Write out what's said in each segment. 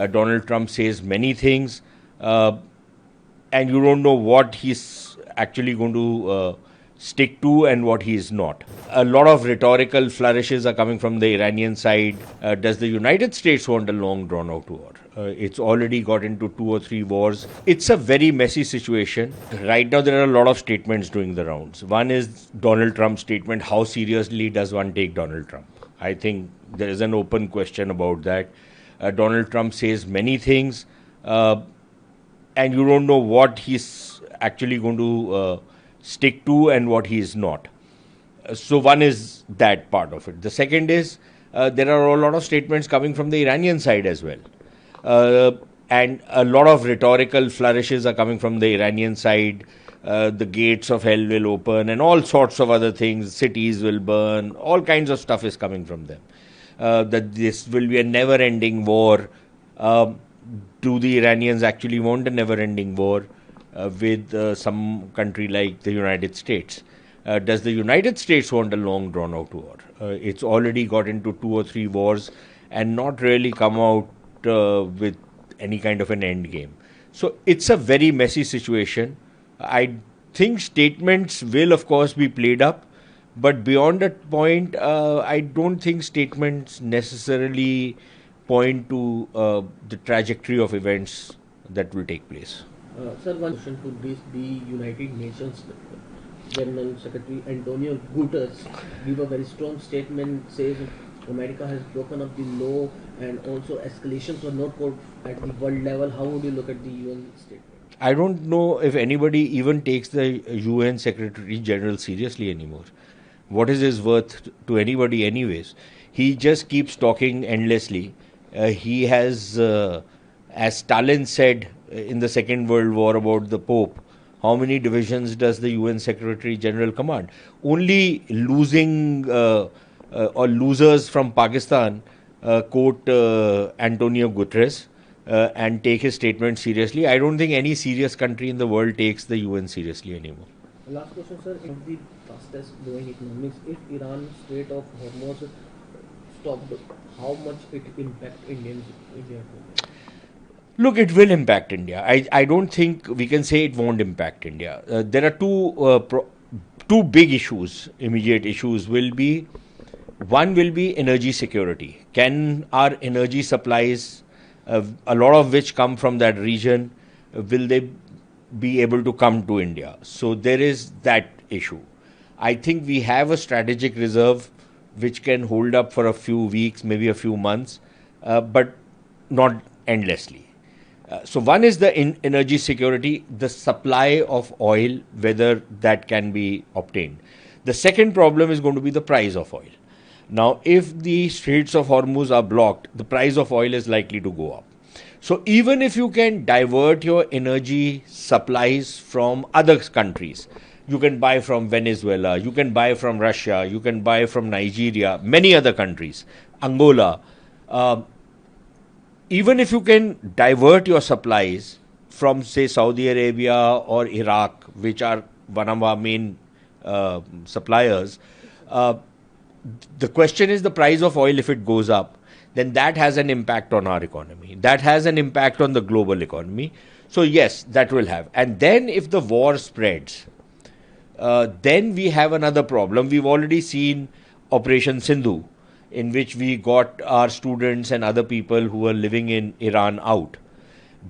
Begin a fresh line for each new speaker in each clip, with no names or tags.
Donald Trump says many things, and you don't know what he's actually going to stick to and what he is not. A lot of rhetorical flourishes are coming from the Iranian side. Does the United States want a long drawn out war? It's already got into 2 or 3 wars. It's a very messy situation. Right now, there are a lot of statements doing the rounds. One is Donald Trump's statement. How seriously does one take Donald Trump? I think there is an open question about that. Donald Trump says many things, and you don't know what he's actually going to stick to and what he is not. So one is that part of it. The second is there are a lot of statements coming from the Iranian side as well. And a lot of rhetorical flourishes are coming from the Iranian side. The gates of hell will open and all sorts of other things. Cities will burn. All kinds of stuff is coming from them. That this will be a never-ending war. Do the Iranians actually want a never-ending war with some country like the United States? Does the United States want a long drawn-out war? It's already got into 2 or 3 wars and not really come out with any kind of an end game. So it's a very messy situation. I think statements will, of course, be played up, but beyond that point, I don't think statements necessarily point to the trajectory of events that will take place.
Sir, one question to this: the United Nations General Secretary Antonio Guterres gave a very strong statement, says America has broken up the law and also escalations were not called at the world level. How would you look at the UN statement?
I don't know if anybody even takes the UN Secretary General seriously anymore. What is his worth to anybody anyways? He just keeps talking endlessly. He has, as Stalin said in the Second World War about the Pope, how many divisions does the UN Secretary General command? Only losing or losers from Pakistan quote Antonio Guterres and take his statement seriously. I don't think any serious country in the world takes the UN seriously anymore.
Last question, sir. If the fastest growing economics, if Iran Strait of Hormuz stopped, how much it impact India?
Look, it will impact India. I don't think we can say it won't impact India. There are two big issues, immediate issues will be, one will be energy security. Can our energy supplies, a lot of which come from that region, will they be able to come to India? So there is that issue. I think we have a strategic reserve which can hold up for a few weeks, maybe a few months, but not endlessly. So one is the energy security, the supply of oil, whether that can be obtained. The second problem is going to be the price of oil. Now, if the Straits of Hormuz are blocked, the price of oil is likely to go up. So even if you can divert your energy supplies from other countries, you can buy from Venezuela, you can buy from Russia, you can buy from Nigeria, many other countries, Angola. Even if you can divert your supplies from, say, Saudi Arabia or Iraq, which are one of our main suppliers, the question is the price of oil. If it goes up, then that has an impact on our economy. That has an impact on the global economy. So yes, that will have. And then if the war spreads, then we have another problem. We've already seen Operation Sindhu, in which we got our students and other people who were living in Iran out.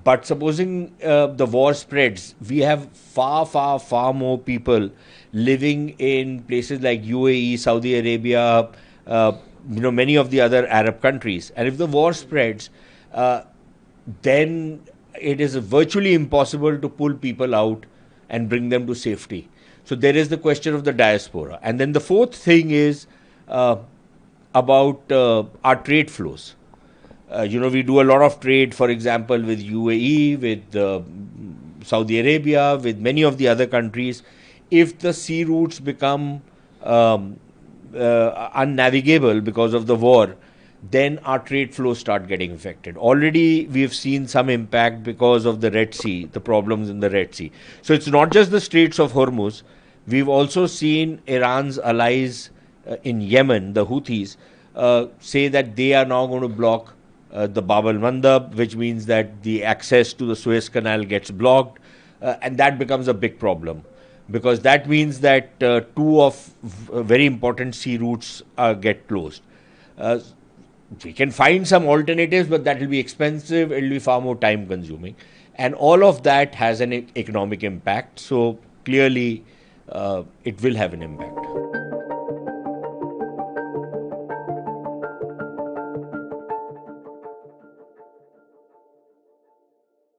But supposing the war spreads, we have far more people living in places like UAE, Saudi Arabia, many of the other Arab countries. And if the war spreads, then it is virtually impossible to pull people out and bring them to safety. So there is the question of the diaspora. And then the fourth thing is about our trade flows. We do a lot of trade, for example, with UAE, with Saudi Arabia, with many of the other countries. If the sea routes become unnavigable because of the war, then our trade flows start getting affected. Already we've seen some impact because of the Red Sea, the problems in the Red Sea. So it's not just the Straits of Hormuz. We've also seen Iran's allies in Yemen, the Houthis, say that they are now going to block the Bab al Mandab, which means that the access to the Suez Canal gets blocked, and that becomes a big problem because that means that two of very important sea routes get closed. Uh, we can find some alternatives, but that will be expensive, it will be far more time consuming. And all of that has an economic impact. So clearly, it will have an impact.